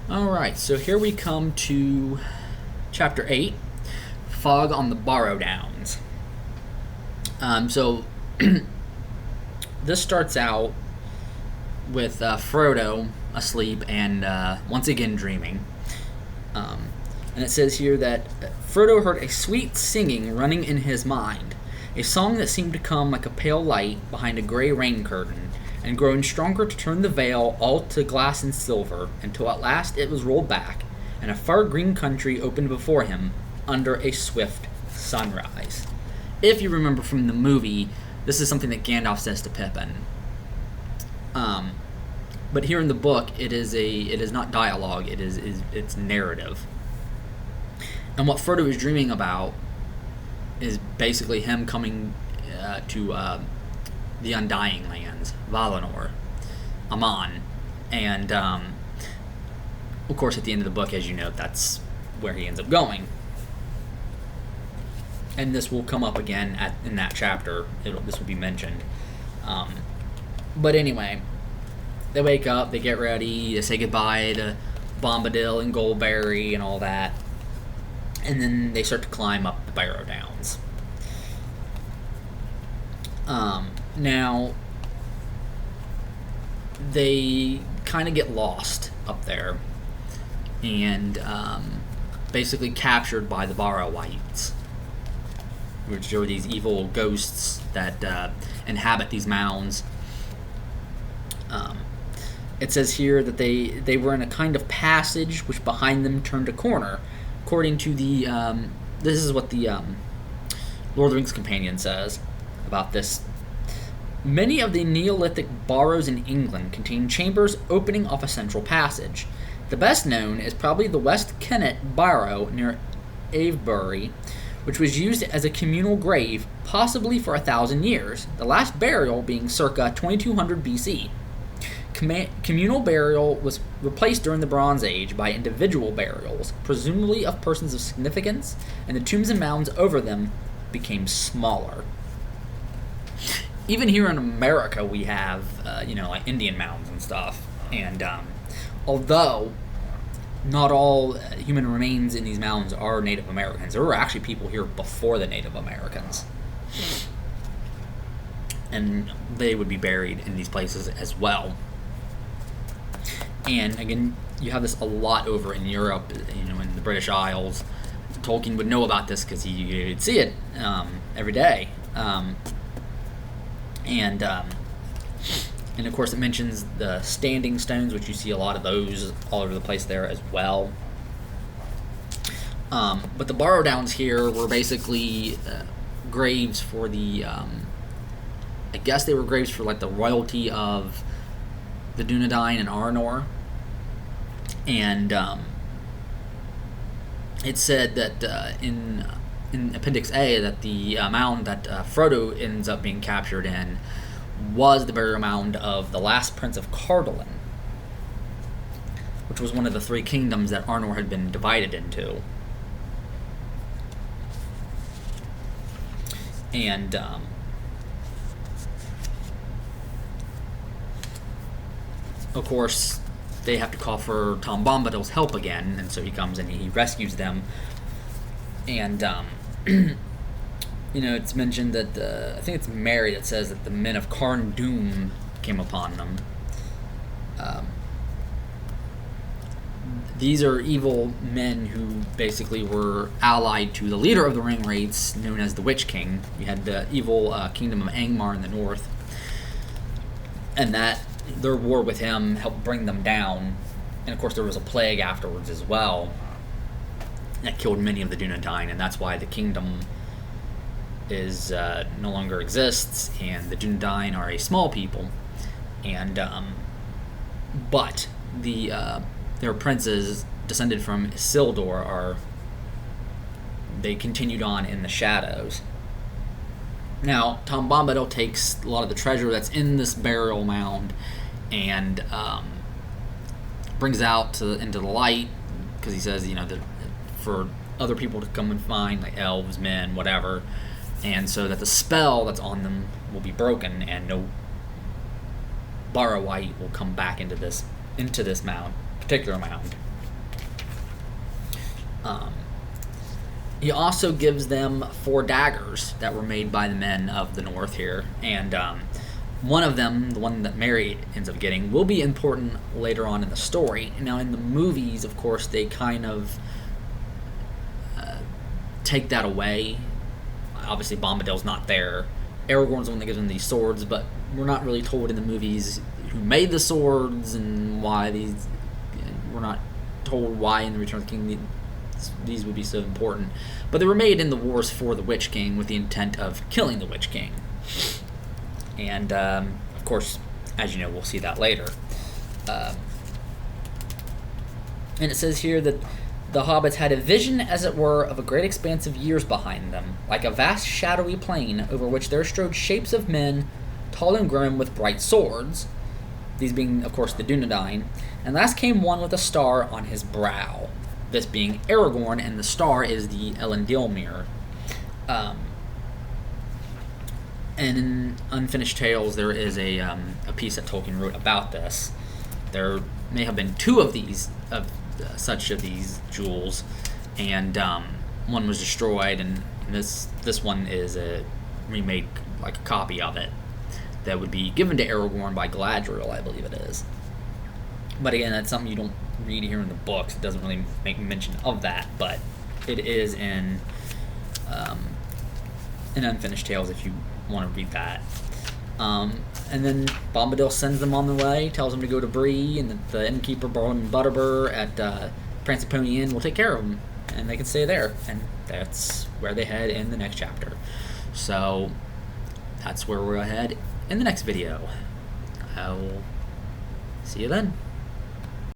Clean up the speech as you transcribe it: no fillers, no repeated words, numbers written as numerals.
Alright, so here we come to Chapter 8, Fog on the Barrow Downs. So this starts out with Frodo asleep and once again dreaming. And it says here that Frodo heard a sweet singing running in his mind, a song that seemed to come like a pale light behind a gray rain curtain, and growing stronger to turn the veil all to glass and silver, until at last it was rolled back, and a far green country opened before him under a swift sunrise. If you remember from the movie, this is something that Gandalf says to Pippin. But here in the book, it is not dialogue; it's narrative. And what Frodo is dreaming about is basically him coming to the Undying Lands, Valinor, Aman, and of course at the end of the book, as you know, that's where he ends up going. And this will come up again in that chapter. This will be mentioned. But anyway, they wake up, they get ready, they say goodbye to Bombadil and Goldberry and all that, and then they start to climb up the Barrow Downs. Now, they kind of get lost up there and basically captured by the Barrow-wites, which are these evil ghosts that inhabit these mounds. It says here that they were in a kind of passage which behind them turned a corner. According to the... this is what the Lord of the Rings companion says about this. Many of the Neolithic barrows in England contain chambers opening off a central passage. The best known is probably the West Kennet Barrow near Avebury, which was used as a communal grave, possibly for 1,000 years, the last burial being circa 2200 BC. Communal burial was replaced during the Bronze Age by individual burials, presumably of persons of significance, and the tombs and mounds over them became smaller. Even here in America, we have, like Indian mounds and stuff. And although not all human remains in these mounds are Native Americans, there were actually people here before the Native Americans. And they would be buried in these places as well. And again, you have this a lot over in Europe, in the British Isles. Tolkien would know about this because he would see it every day. And of course it mentions the standing stones, which you see a lot of those all over the place there as well. But the Barrow Downs here were basically graves for the... I guess they were graves for like the royalty of the Dunedain and Arnor. And it said that in Appendix A that the mound that Frodo ends up being captured in was the burial mound of the last prince of Cardolan, which was one of the three kingdoms that Arnor had been divided into. And of course, they have to call for Tom Bombadil's help again, and so he comes and he rescues them. And it's mentioned that I think it's Mary that says that the men of Carn Dûm came upon them. These are evil men who basically were allied to the leader of the Ring Wraiths, known as the Witch King. You had the evil kingdom of Angmar in the north, and that their war with him helped bring them down. And of course, there was a plague afterwards as well that killed many of the Dunedain, and that's why the kingdom is no longer exists, and the Dunedain are a small people. And but their princes descended from Isildur they continued on in the shadows. Now, Tom Bombadil takes a lot of the treasure that's in this burial mound and brings out into the light, because he says, that for other people to come and find, like elves, men, whatever, and so that the spell that's on them will be broken and no Barrow-wite will come back into this mound, particular mound. Um, he also gives them 4 daggers that were made by the men of the North here, and one of them, the one that Mary ends up getting, will be important later on in the story. Now, in the movies, of course, they kind of take that away. Obviously, Bombadil's not there. Aragorn's the one that gives them these swords, but we're not really told in the movies who made the swords and why these. We're not told why in the Return of the King these would be so important. But they were made in the wars for the Witch King with the intent of killing the Witch King. And, of course, as you know, we'll see that later. And it says here that the hobbits had a vision, as it were, of a great expanse of years behind them, like a vast shadowy plain over which there strode shapes of men, tall and grim, with bright swords, these being, of course, the Dunedain, and last came one with a star on his brow, this being Aragorn, and the star is the Elendilmir. And in Unfinished Tales, there is a piece that Tolkien wrote about this. There may have been 2 of these, such of these jewels, and one was destroyed, and this one is a remade, like a copy of it, that would be given to Aragorn by Galadriel, I believe it is. But again, that's something you don't read here in the books. It doesn't really make mention of that, but it is in Unfinished Tales if you want to read that. And then Bombadil sends them on the way, tells them to go to Bree, and that the innkeeper, Barrow and Butterbur at Prancing Pony Inn will take care of them, and they can stay there. And that's where they head in the next chapter. So that's where we'll head in the next video. I will see you then.